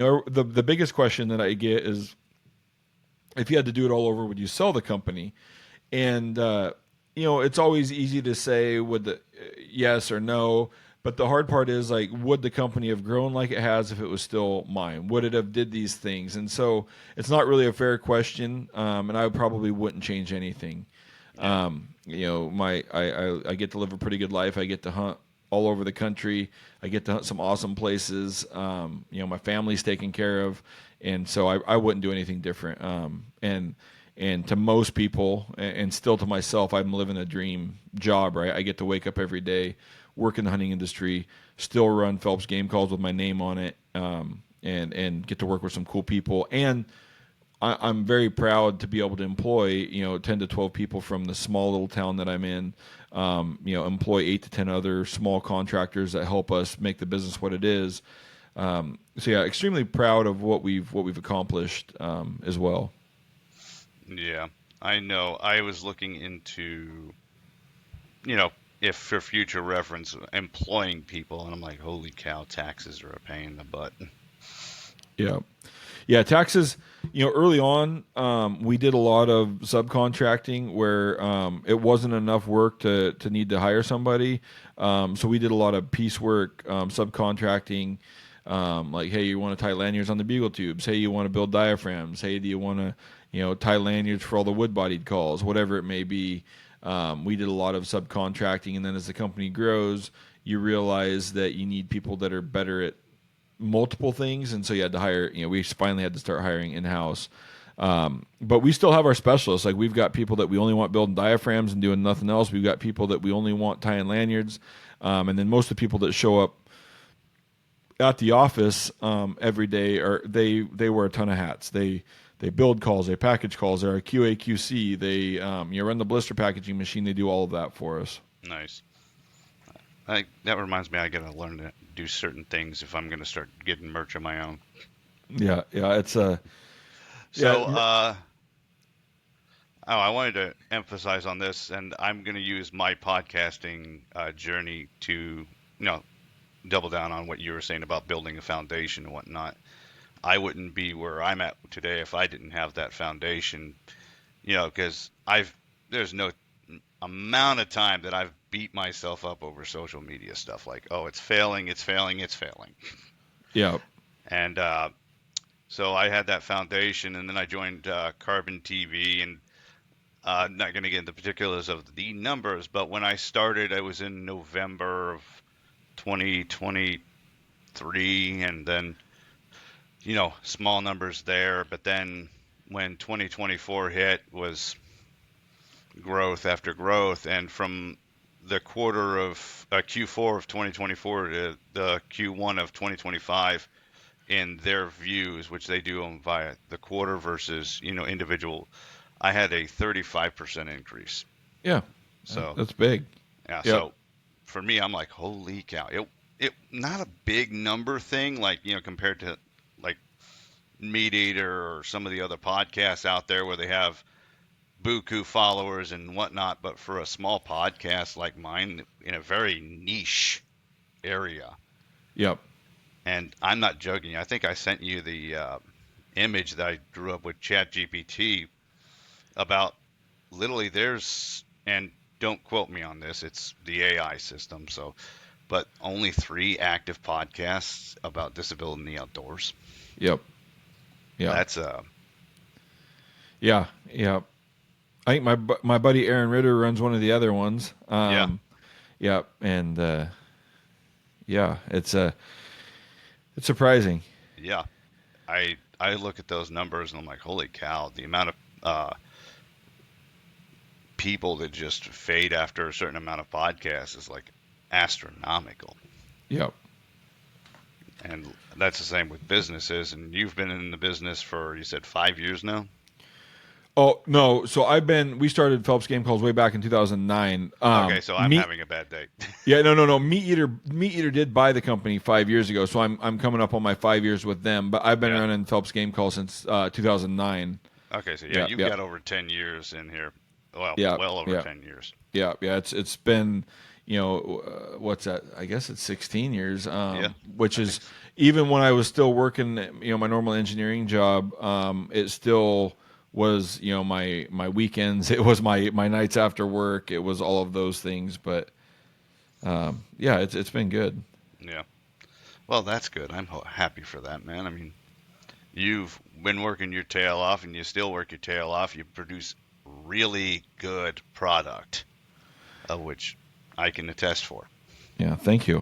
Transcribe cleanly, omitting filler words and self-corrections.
The biggest question that I get is, if you had to do it all over, would you sell the company? And it's always easy to say would the yes or no, but the hard part is, like, would the company have grown like it has if it was still mine? Would it have did these things? And so it's not really a fair question, and I probably wouldn't change anything. Yeah. I get to live a pretty good life. I get to hunt all over the country. I get to hunt some awesome places. My family's taken care of, and so I wouldn't do anything different. And to most people, and still to myself, I'm living a dream job. Right, I get to wake up every day, work in the hunting industry, still run Phelps Game Calls with my name on it, and get to work with some cool people. And I'm very proud to be able to employ 10 to 12 people from the small little town that I'm in. Employ 8 to 10 other small contractors that help us make the business what it is. So yeah, extremely proud of what we've accomplished as well. Yeah. I know. I was looking into, you know, if for future reference, employing people, and I'm like, holy cow, taxes are a pain in the butt. Yeah. Yeah, taxes. Early on, we did a lot of subcontracting where it wasn't enough work to need to hire somebody. So we did a lot of piecework, subcontracting. Like, hey, you want to tie lanyards on the bugle tubes? Hey, you want to build diaphragms? Hey, do you want to, tie lanyards for all the wood-bodied calls? Whatever it may be. We did a lot of subcontracting, and then as the company grows, you realize that you need people that are better at multiple things, and so you had to hire. We finally had to start hiring in house. But we still have our specialists. Like, we've got people that we only want building diaphragms and doing nothing else. We've got people that we only want tying lanyards, and then most of the people that show up at the office every day are they wear a ton of hats. They build calls, they package calls, they're a QA QC. They run the blister packaging machine. They do all of that for us. Nice. That reminds me, I gotta learn to do certain things if I'm gonna start getting merch of my own. Yeah, yeah, it's So, yeah. oh, I wanted to emphasize on this, and I'm gonna use my podcasting journey to, double down on what you were saying about building a foundation and whatnot. I wouldn't be where I'm at today if I didn't have that foundation, because there's no amount of time that I've beat myself up over social media stuff like, oh, it's failing, it's failing, it's failing. Yeah. And so I had that foundation, and then I joined Carbon TV, and not going to get into particulars of the numbers, but when I started, I was in November of 2023, and then, small numbers there. But then when 2024 hit, was growth after growth, and from the quarter of Q4 of 2024 to the Q1 of 2025, in their views, which they do them via the quarter versus individual, I had a 35% increase. Yeah, So that's big. yeah, Yep. so for me, I'm like, holy cow! It not a big number thing, like compared to like Meat Eater or some of the other podcasts out there where they have buku followers and whatnot. But for a small podcast like mine in a very niche area, Yep. and I'm not joking. I think I sent you the image that I drew up with ChatGPT about literally there's, and don't quote me on this, it's the AI system. So, but only 3 active podcasts about disability in the outdoors. Yep. Yeah. That's Yeah. Yeah. I think my buddy Aaron Ritter runs one of the other ones. yeah, Yeah, and yeah, it's surprising. yeah. I look at those numbers and I'm like, holy cow! The amount of people that just fade after a certain amount of podcasts is like astronomical. Yep. And that's the same with businesses. And you've been in the business for, you said, 5 years now? Oh no! So we started Phelps Game Calls way back in 2009. Okay, so I'm Meat, having a bad day. yeah, no. Meat Eater did buy the company 5 years ago, so I'm coming up on my 5 years with them. But I've been Yeah. running Phelps Game Calls since 2009. Okay, so yeah, Yeah, you've yeah, got over 10 years in here. Well, yeah, well over yeah, 10 years. yeah. It's been, what's that? I guess it's 16 years, Yeah, which I is think so. even when I was still working, my normal engineering job, it still was, my weekends. It was my nights after work. It was all of those things. But yeah, it's been good. Yeah. Well, that's good. I'm happy for that, man. I mean, you've been working your tail off and you still work your tail off. You produce really good product, of which I can attest for. Yeah, thank you.